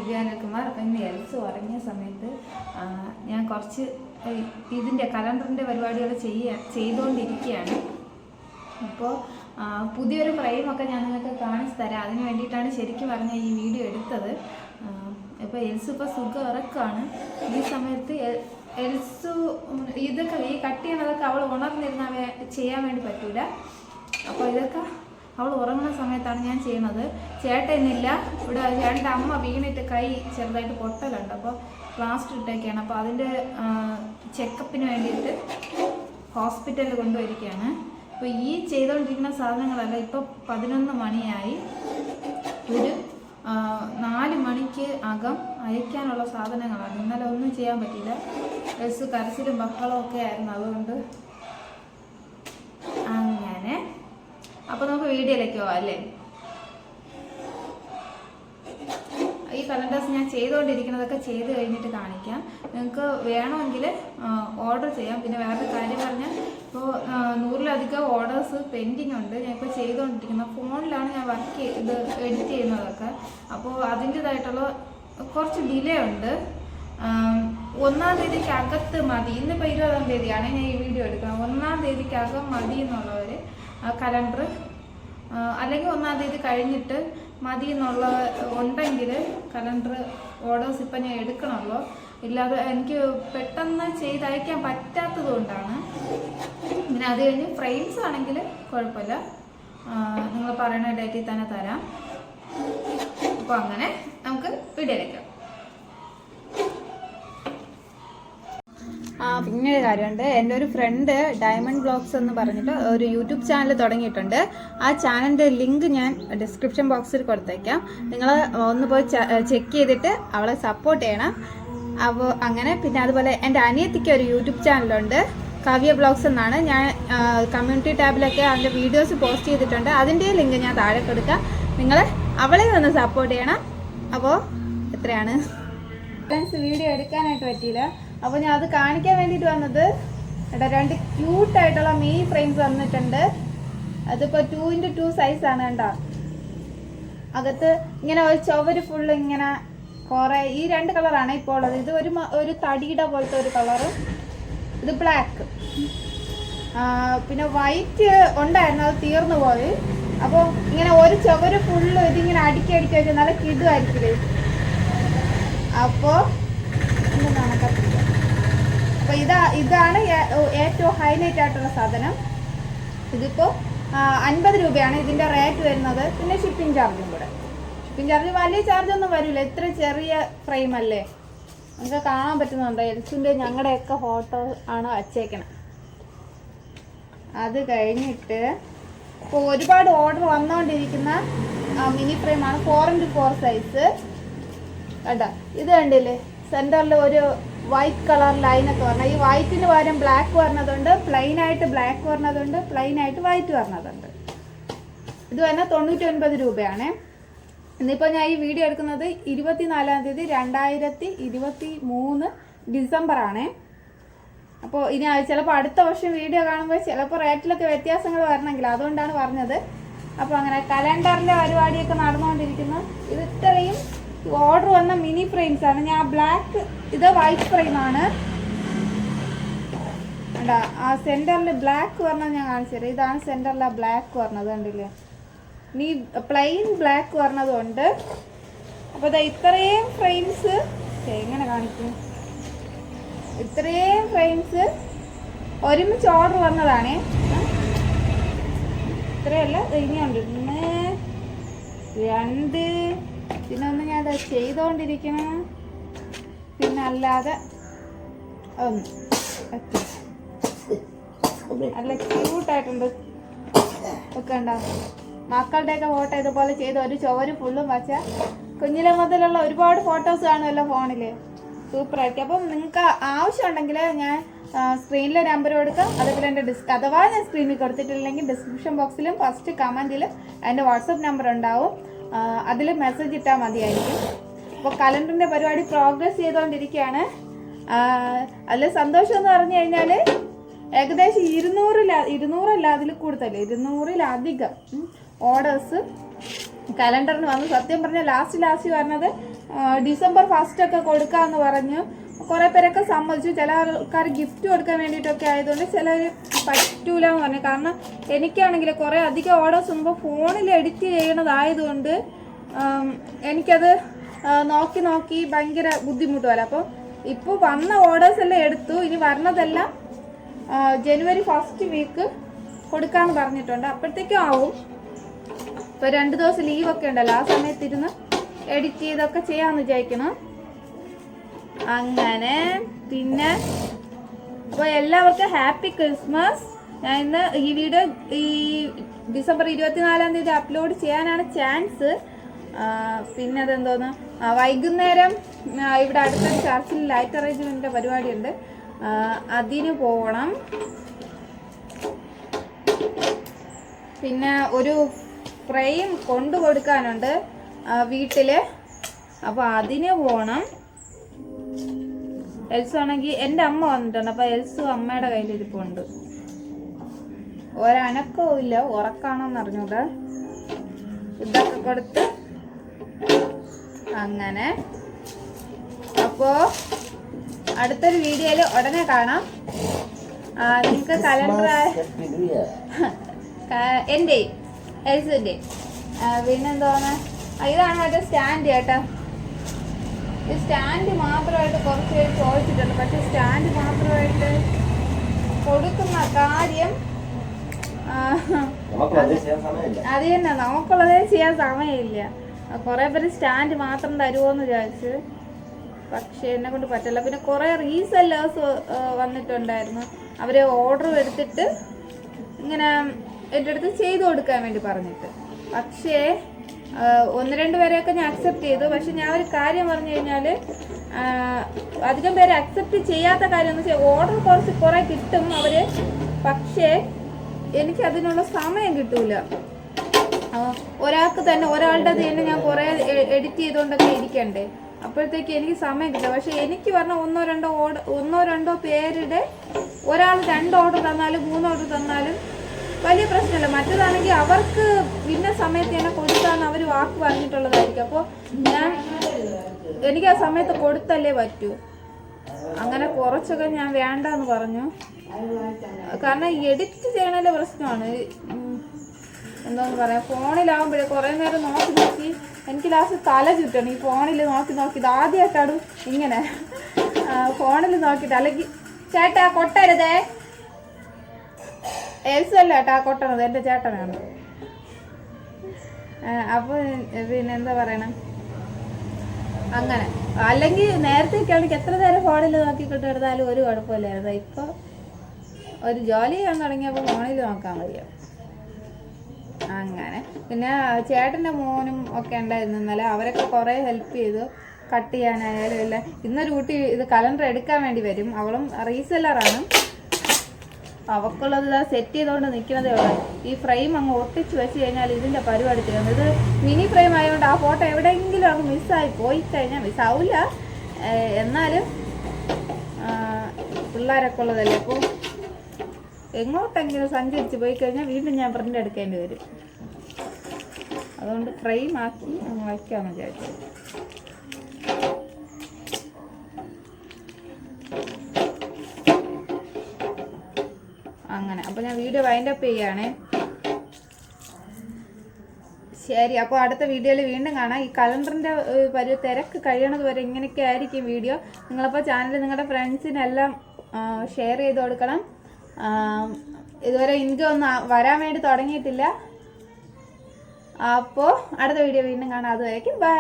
ദിവ്യാനകുമാർ. അപ്പം ഇന്ന് എൽസ് ഉറങ്ങിയ സമയത്ത് ഞാൻ കുറച്ച് ഇതിൻ്റെ കലണ്ടറിൻ്റെ പരിപാടികൾ ചെയ്തുകൊണ്ടിരിക്കുകയാണ്. അപ്പോൾ പുതിയൊരു ഫ്രെയിമൊക്കെ ഞാൻ നിങ്ങൾക്ക് കാണിച്ചു തരാം. അതിന് വേണ്ടിയിട്ടാണ് ശരിക്കും പറഞ്ഞാൽ ഈ വീഡിയോ എടുത്തത്. ഇപ്പോൾ എൽസ് ഇപ്പോൾ സുഖം ഇറക്കാണ്. ഈ സമയത്ത് എൽസ് ഇതൊക്കെ ഈ കട്ട് ചെയ്യണതൊക്കെ അവൾ ഉണർന്നിരുന്ന ചെയ്യാൻ വേണ്ടി പറ്റൂല. അപ്പോൾ ഇതൊക്കെ അവൾ ഉറങ്ങുന്ന സമയത്താണ് ഞാൻ ചെയ്യുന്നത്. ചേട്ടനില്ല ഇവിടെ. ചേട്ടൻ്റെ അമ്മ വീണിട്ട് കൈ ചെറുതായിട്ട് പൊട്ടലുണ്ട്. അപ്പോൾ പ്ലാസ്റ്റർ ഇട്ടൊക്കെയാണ്. അപ്പോൾ അതിൻ്റെ ചെക്കപ്പിന് വേണ്ടിയിട്ട് ഹോസ്പിറ്റലിൽ കൊണ്ടുപോയിരിക്കുകയാണ്. അപ്പോൾ ഈ ചെയ്തുകൊണ്ടിരിക്കുന്ന സാധനങ്ങളല്ല. ഇപ്പോൾ 11 മണിയായി. ഒരു 4 മണിക്ക് അകം അയക്കാനുള്ള സാധനങ്ങളാണ്. ഇന്നലെ ഒന്നും ചെയ്യാൻ പറ്റിയില്ല. ഡ്രസ്സ് കരച്ചിലും ബഹളവും ഒക്കെ ആയിരുന്നു. അതുകൊണ്ട് അങ്ങനെ. അപ്പോൾ നമുക്ക് വീഡിയോയിലേക്ക് പോവാം അല്ലേ. ഈ കലണ്ടേഴ്സ് ഞാൻ ചെയ്തുകൊണ്ടിരിക്കുന്നതൊക്കെ ചെയ്ത് കഴിഞ്ഞിട്ട് കാണിക്കാം. നിങ്ങൾക്ക് വേണമെങ്കിൽ ഓർഡർ ചെയ്യാം. പിന്നെ വേറൊരു കാര്യം പറഞ്ഞാൽ ഇപ്പോൾ 100-ലധികം ഓർഡേഴ്സ് പെൻഡിങ് ഉണ്ട്. ഞാൻ ഇപ്പോൾ ചെയ്തുകൊണ്ടിരിക്കുന്നത് ഫോണിലാണ് ഞാൻ എഡിറ്റ് ചെയ്യുന്നതൊക്കെ. അപ്പോൾ അതിൻ്റെതായിട്ടുള്ള കുറച്ച് ഡിലേ ഉണ്ട്. 1-ാം തീയതിക്കകത്ത് മതി. ഇന്നിപ്പോൾ 20-ാം തീയതിയാണ് ഞാൻ ഈ വീഡിയോ എടുക്കുന്നത്. 1-ാം തീയതിക്കകം മതി എന്നുള്ളവർ കലണ്ടർ, അല്ലെങ്കിൽ 1-ാം തീയതി കഴിഞ്ഞിട്ട് മതി എന്നുള്ള ഉണ്ടെങ്കിൽ കലണ്ടർ ഓർഡേഴ്സ് ഇപ്പം ഞാൻ എടുക്കണമല്ലോ. ഇല്ലാതെ എനിക്ക് പെട്ടെന്ന് ചെയ്തയക്കാൻ പറ്റാത്തത് കൊണ്ടാണ്. പിന്നെ അത് കഴിഞ്ഞ് ഫ്രെയിംസ് ആണെങ്കിൽ കുഴപ്പമില്ല, നിങ്ങൾ പറയുന്ന ഡേറ്റിൽ തന്നെ തരാം. അപ്പോൾ അങ്ങനെ നമുക്ക് വീഡിയോയിലേക്ക്. പിന്നെ ഒരു കാര്യമുണ്ട്. എൻ്റെ ഒരു ഫ്രണ്ട് ഡയമണ്ട് ബ്ലോഗ്സ് എന്ന് പറഞ്ഞിട്ട് ഒരു യൂട്യൂബ് ചാനൽ തുടങ്ങിയിട്ടുണ്ട്. ആ ചാനലിൻ്റെ ലിങ്ക് ഞാൻ ഡിസ്ക്രിപ്ഷൻ ബോക്സിൽ കൊടുത്തേക്കാം. നിങ്ങൾ ഒന്ന് പോയി ചെക്ക് ചെയ്തിട്ട് അവളെ സപ്പോർട്ട് ചെയ്യണം. അപ്പോൾ അങ്ങനെ. പിന്നെ അതുപോലെ എൻ്റെ അനിയത്തിക്ക് ഒരു യൂട്യൂബ് ചാനലുണ്ട്, കവ്യ ബ്ലോഗ്സ് എന്നാണ്. ഞാൻ കമ്മ്യൂണിറ്റി ടാബിലൊക്കെ അതിൻ്റെ വീഡിയോസ് പോസ്റ്റ് ചെയ്തിട്ടുണ്ട്. അതിൻ്റെ ലിങ്ക് ഞാൻ താഴെ കൊടുക്കാം. നിങ്ങൾ അവളെ ഒന്ന് സപ്പോർട്ട് ചെയ്യണം. അപ്പോൾ എത്രയാണ് വീഡിയോ എടുക്കാനായിട്ട് പറ്റിയില്ല. അപ്പോൾ ഞാൻ അത് കാണിക്കാൻ വേണ്ടിയിട്ട് വന്നത്. 2 ക്യൂട്ടായിട്ടുള്ള മിനി ഫ്രെയിംസ് വന്നിട്ടുണ്ട്. അതിപ്പോൾ 2x2 സൈസാണ്. കണ്ടോ, അകത്ത് ഇങ്ങനെ ഒരു ചുവര് ഫുള്ള് ഇങ്ങനെ കുറേ ഈ 2 കളറാണ് ഇപ്പോൾ ഉള്ളത്. ഇത് ഒരു തടിയുടെ പോലത്തെ ഒരു കളറ്, ഇത് ബ്ലാക്ക്. പിന്നെ വൈറ്റ് ഉണ്ടായിരുന്നു, അത് തീർന്നു പോയി. അപ്പോൾ ഇങ്ങനെ ഒരു ചുവര് ഫുള്ള് ഇതിങ്ങനെ അടുക്കി വെച്ചാൽ നല്ല കിടുമായിരിക്കില്ലേ. അപ്പോൾ അപ്പോൾ ഇതാണ് ഏറ്റവും ഹൈലൈറ്റ് ആയിട്ടുള്ള സാധനം. ഇതിപ്പോൾ 50 രൂപയാണ് ഇതിൻ്റെ റേറ്റ് വരുന്നത്. പിന്നെ ഷിപ്പിംഗ് ചാർജും കൂടെ. ഷിപ്പിംഗ് ചാർജ് വലിയ ചാർജൊന്നും വരില്ല. ഇത്ര ചെറിയ ഫ്രെയിം അല്ലേ. നമുക്ക് കാണാൻ പറ്റുന്നുണ്ടോ എൽസിൻ്റെ ഞങ്ങളുടെയൊക്കെ ഫോട്ടോ ആണ് വച്ചേക്കണം. അത് കഴിഞ്ഞിട്ട് ഇപ്പോൾ ഒരുപാട് ഓർഡർ വന്നുകൊണ്ടിരിക്കുന്ന മിനി ഫ്രെയിമാണ് 4x4 സൈസ്. കണ്ടോ, ഇത് കണ്ടില്ലേ, സെൻറ്ററിൽ ഒരു വൈറ്റ് കളർ ലൈനൊക്കെ പറഞ്ഞാൽ ഈ വൈറ്റിന് പകരം ബ്ലാക്ക് പറഞ്ഞതുണ്ട്, പ്ലെയിനായിട്ട് ബ്ലാക്ക് പറഞ്ഞതുണ്ട്, പ്ലെയിനായിട്ട് വൈറ്റ് പറഞ്ഞതുണ്ട്. ഇത് തന്നെ 99 രൂപയാണ്. ഇന്നിപ്പോൾ ഞാൻ ഈ വീഡിയോ എടുക്കുന്നത് 24-ാം തീയതി 2023 ഡിസംബറാണ്. അപ്പോൾ ഇനി ചിലപ്പോൾ അടുത്ത വർഷം വീഡിയോ കാണുമ്പോൾ ചിലപ്പോൾ റേറ്റിലൊക്കെ വ്യത്യാസങ്ങൾ വരണമെങ്കിൽ അതുകൊണ്ടാണ് പറഞ്ഞത്. അപ്പോൾ അങ്ങനെ കലണ്ടറിൻ്റെ പരിപാടിയൊക്കെ നടന്നുകൊണ്ടിരിക്കുന്നു. ഇത് ഇത്രയും ഓർഡർ വന്ന മിനി ഫ്രെയിംസ് ആണ്. ഞാൻ ബ്ലാക്ക്, ഇത് വൈറ്റ് ഫ്രെയിമാണ്. കണ്ടാ, ആ സെൻറ്ററിൽ ബ്ലാക്ക് പറഞ്ഞത് ഞാൻ കാണിച്ചു തരാം. ഇതാണ് സെൻറ്ററിൽ ആ ബ്ലാക്ക് പറഞ്ഞത്, കണ്ടില്ലേ. ഇനി പ്ലെയിൻ ബ്ലാക്ക് പറഞ്ഞതുണ്ട്. അപ്പോൾ ഇതാ ഇത്രയും ഫ്രെയിംസ് എങ്ങനെ കാണിക്കും. ഇത്രയും ഫ്രെയിംസ് ഒരുമിച്ച് ഓർഡർ വന്നതാണേ. ഇത്രയല്ല, ഇനിയുണ്ട് 1, 2, പിന്നെ ഒന്ന് ഞാൻ അത് ചെയ്തുകൊണ്ടിരിക്കണം. പിന്നെ അല്ലാതെ ഒന്ന് നല്ല ക്യൂട്ടായിട്ടുണ്ട് ഒക്കെ ഉണ്ടാവും. മക്കളുടെയൊക്കെ ഫോട്ടോ ഇതുപോലെ ചെയ്ത് ഒരു ചുവര് ഫുള്ളും വച്ചാൽ കുഞ്ഞിലെ മുതലുള്ള ഒരുപാട് ഫോട്ടോസ് കാണുമല്ലോ ഫോണിൽ. സൂപ്പറായിരിക്കും. അപ്പം നിങ്ങൾക്ക് ആവശ്യമുണ്ടെങ്കിൽ ഞാൻ സ്ക്രീനിലെ നമ്പർ കൊടുക്കാം. അതുപോലെ എൻ്റെ അഥവാ ഞാൻ സ്ക്രീനിൽ കൊടുത്തിട്ടില്ലെങ്കിൽ ഡിസ്ക്രിപ്ഷൻ ബോക്സിലും ഫസ്റ്റ് കമൻറ്റിലും എൻ്റെ വാട്സപ്പ് നമ്പർ ഉണ്ടാവും. അതിൽ മെസ്സേജ് ഇട്ടാൽ മതിയായിരിക്കും. അപ്പോൾ കലണ്ടറിൻ്റെ പരിപാടി പ്രോഗ്രസ് ചെയ്തുകൊണ്ടിരിക്കുകയാണ്. അതിൽ സന്തോഷം എന്ന് പറഞ്ഞു കഴിഞ്ഞാൽ ഏകദേശം 200 അതിൽ കൂടുതൽ 200-ലധികം ഓർഡേഴ്സ് കലണ്ടറിന് വന്നു. സത്യം പറഞ്ഞാൽ ലാസ്റ്റ് പറഞ്ഞത് ഡിസംബർ 1 ഒക്കെ കൊടുക്കാമെന്ന് പറഞ്ഞു. കുറേ പേരൊക്കെ സമ്മതിച്ചു. ചില ആൾക്കാർ ഗിഫ്റ്റ് കൊടുക്കാൻ വേണ്ടിയിട്ടൊക്കെ ആയതുകൊണ്ട് ചിലർ പറ്റൂല എന്ന് പറഞ്ഞു. കാരണം എനിക്കാണെങ്കിൽ കുറേ അധികം ഓർഡേഴ്സ് വന്നപ്പോൾ ഫോണിൽ എഡിറ്റ് ചെയ്യണതായതുകൊണ്ട് എനിക്കത് നോക്കി നോക്കി ഭയങ്കര ബുദ്ധിമുട്ടുമല്ല. അപ്പോൾ ഇപ്പോൾ വന്ന ഓർഡേഴ്സ് എല്ലാം എടുത്തു. ഇനി വരണതെല്ലാം ജനുവരി 1 വീക്ക് കൊടുക്കാമെന്ന് പറഞ്ഞിട്ടുണ്ട്. അപ്പോഴത്തേക്കും ആവും. ഇപ്പോൾ 2 ദിവസം ലീവൊക്കെ ഉണ്ടല്ലോ, ആ സമയത്തിരുന്ന് എഡിറ്റ് ചെയ്തൊക്കെ ചെയ്യാമെന്ന് വിചാരിക്കണം. അങ്ങനെ പിന്നെ അപ്പോൾ എല്ലാവർക്കും ഹാപ്പി ക്രിസ്മസ്. ഞാൻ ഇന്ന് ഈ വീഡിയോ ഈ ഡിസംബർ 24 തീയതി അപ്ലോഡ് ചെയ്യാനാണ് ചാൻസ്. പിന്നെ അതെന്തോന്ന് വൈകുന്നേരം ഇവിടെ അടുത്ത ചർച്ചിൽ ലൈറ്റ് അറേഞ്ച്മെൻറ്റിൻ്റെ പരിപാടിയുണ്ട്, അതിന് പോകണം. പിന്നെ ഒരു ഫ്രെയിം കൊണ്ടു കൊടുക്കാനുണ്ട് വീട്ടിൽ, അപ്പോൾ അതിന് പോകണം. എൽസു ആണെങ്കിൽ എൻ്റെ അമ്മ വന്നിട്ടുണ്ട്, അപ്പോൾ എൽസു അമ്മയുടെ കയ്യിലിരിപ്പുണ്ട്. ഒരനക്കവും ഇല്ല, ഉറക്കാണോന്ന് അറിഞ്ഞൂടാ. ഇതൊക്കെ കൊടുത്ത് അങ്ങനെ. അപ്പോൾ അടുത്തൊരു വീഡിയോയിൽ ഉടനെ കാണാം. നിങ്ങൾക്ക് കലണ്ടർ എൻ്റെ എൽസുൻ്റെ പിന്നെന്തോന്ന് ഇതാണ് മറ്റേ സ്റ്റാൻഡ് ചേട്ടാ. ഈ സ്റ്റാൻഡ് മാത്രമായിട്ട് കുറച്ച് പേര് ചോദിച്ചിട്ടുണ്ട്. പക്ഷെ സ്റ്റാൻഡ് മാത്രമായിട്ട് കൊടുക്കുന്ന കാര്യം അത് തന്നെ, നമുക്കുള്ളതേ ചെയ്യാൻ സമയമില്ല. കുറേ പേര് സ്റ്റാൻഡ് മാത്രം തരുമോയെന്ന് ചോദിച്ചു, പക്ഷെ എന്നെ കൊണ്ട് പറ്റില്ല. പിന്നെ കുറേ റീസെല്ലേഴ്സ് വന്നിട്ടുണ്ടായിരുന്നു, അവർ ഓർഡർ എടുത്തിട്ട് ഇങ്ങനെ എൻ്റെ അടുത്ത് ചെയ്തു കൊടുക്കാൻ വേണ്ടി പറഞ്ഞിട്ട്. പക്ഷേ 1-2 പേരെയൊക്കെ ഞാൻ അക്സെപ്റ്റ് ചെയ്തു. പക്ഷെ ഞാൻ ഒരു കാര്യം പറഞ്ഞു കഴിഞ്ഞാൽ, അധികം പേര് അക്സെപ്റ്റ് ചെയ്യാത്ത കാര്യം എന്ന് വെച്ചാൽ ഓർഡർ കുറേ കിട്ടും അവർ, പക്ഷേ എനിക്ക് അതിനുള്ള സമയം കിട്ടൂല. ഒരാളുടെ തന്നെ ഞാൻ കുറേ എഡിറ്റ് ചെയ്തുകൊണ്ടൊക്കെ ഇരിക്കണ്ടേ, അപ്പോഴത്തേക്ക് എനിക്ക് സമയം കിട്ടില്ല. പക്ഷെ എനിക്ക് പറഞ്ഞാൽ 1-2 പേരുടെ ഒരാൾ 2 ഓർഡർ തന്നാലും 3 ഓർഡർ തന്നാലും വലിയ പ്രശ്നമില്ല. മറ്റേതാണെങ്കിൽ അവർക്ക് ഇന്ന സമയത്ത് തന്നെ കൊടുക്കാമെന്ന് അവർ വാക്ക് പറഞ്ഞിട്ടുള്ളതായിരിക്കും. അപ്പോൾ എനിക്ക് ആ സമയത്ത് കൊടുത്തല്ലേ പറ്റൂ. അങ്ങനെ കുറച്ചൊക്കെ ഞാൻ വേണ്ടെന്ന് പറഞ്ഞു. കാരണം എഡിറ്റ് ചെയ്യണതിൻ്റെ പ്രശ്നമാണ്. എന്താന്ന് പറയാം, ഫോണിലാവുമ്പോഴേ കുറേ നേരം നോക്കി എനിക്ക് ലാസ്റ്റ് തല ചുറ്റണം. ഈ ഫോണിൽ നോക്കി ഇത് ആദ്യമായിട്ടാണ് ഇങ്ങനെ ഫോണിൽ നോക്കിയിട്ട്. അല്ലെങ്കിൽ ചേട്ടാ കൊട്ടരുതേ, എൽസല്ല കേട്ടോ കൊട്ടണത്, എൻ്റെ ചേട്ടനാണ്. അപ്പോൾ പിന്നെ എന്താ പറയണം, അങ്ങനെ. അല്ലെങ്കിൽ നേരത്തേക്ക് ആണെങ്കിൽ എത്ര നേരം ഫോണിൽ നോക്കിക്കൊണ്ടിരുന്നാലും ഒരു കുഴപ്പമില്ലായിരുന്നു. ഇപ്പോൾ ഒരു ജോലി ചെയ്യാൻ തുടങ്ങിയപ്പോൾ ഫോണിൽ നോക്കാൻ മതിയോ അങ്ങനെ. പിന്നെ ചേട്ടൻ്റെ മോനും ഒക്കെ ഉണ്ടായിരുന്നു ഇന്നലെ, അവരൊക്കെ കുറേ ഹെൽപ്പ് ചെയ്തു കട്ട് ചെയ്യാനായാലും എല്ലാം. ഇന്നൊരു കുട്ടി ഇത് കലണ്ടർ എടുക്കാൻ വേണ്ടി വരും, അവളും റീസെല്ലറാണ്. അവൾക്കുള്ളത് സെറ്റ് ചെയ്തുകൊണ്ട് നിൽക്കുന്നതേ ഉള്ളൂ. ഈ ഫ്രെയിം അങ്ങ് ഒട്ടിച്ച് വെച്ച് കഴിഞ്ഞാൽ ഇതിൻ്റെ പരിപാടി തീർന്നു. ഇത് മിനി ഫ്രെയിം ആയതുകൊണ്ട് ആ ഫോട്ടോ എവിടെയെങ്കിലും അങ്ങ് മിസ്സായി പോയി കഴിഞ്ഞാൽ മിസ്സാവില്ല, എന്നാലും പിള്ളേരൊക്കെ ഉള്ളതല്ലേ. അപ്പോൾ എങ്ങോട്ടെങ്കിലും സഞ്ചരിച്ച് പോയി കഴിഞ്ഞാൽ വീണ്ടും ഞാൻ പ്രിൻ്റ് എടുക്കേണ്ടി വരും. അതുകൊണ്ട് ഫ്രെയിം ആക്കി അങ്ങ് വയ്ക്കാമെന്ന് വിചാരിച്ചു. അങ്ങനെ. അപ്പോൾ ഞാൻ വീഡിയോ വൈൻഡപ്പ് ചെയ്യുകയാണേ. ശരി, അപ്പോൾ അടുത്ത വീഡിയോയിൽ വീണ്ടും കാണാം. ഈ കലണ്ടറിൻ്റെ തിരക്ക് കഴിയണത് വരെ ഇങ്ങനെയൊക്കെ ആയിരിക്കും വീഡിയോ. നിങ്ങളപ്പോൾ ചാനൽ നിങ്ങളുടെ ഫ്രണ്ട്സിനെല്ലാം ഷെയർ ചെയ്ത് കൊടുക്കണം. ഇതുവരെ ഇൻകം ഒന്നും വരാൻ വേണ്ടി തുടങ്ങിയിട്ടില്ല. അപ്പോൾ അടുത്ത വീഡിയോ വീണ്ടും കാണാം. അതുവരേക്കും ബൈ.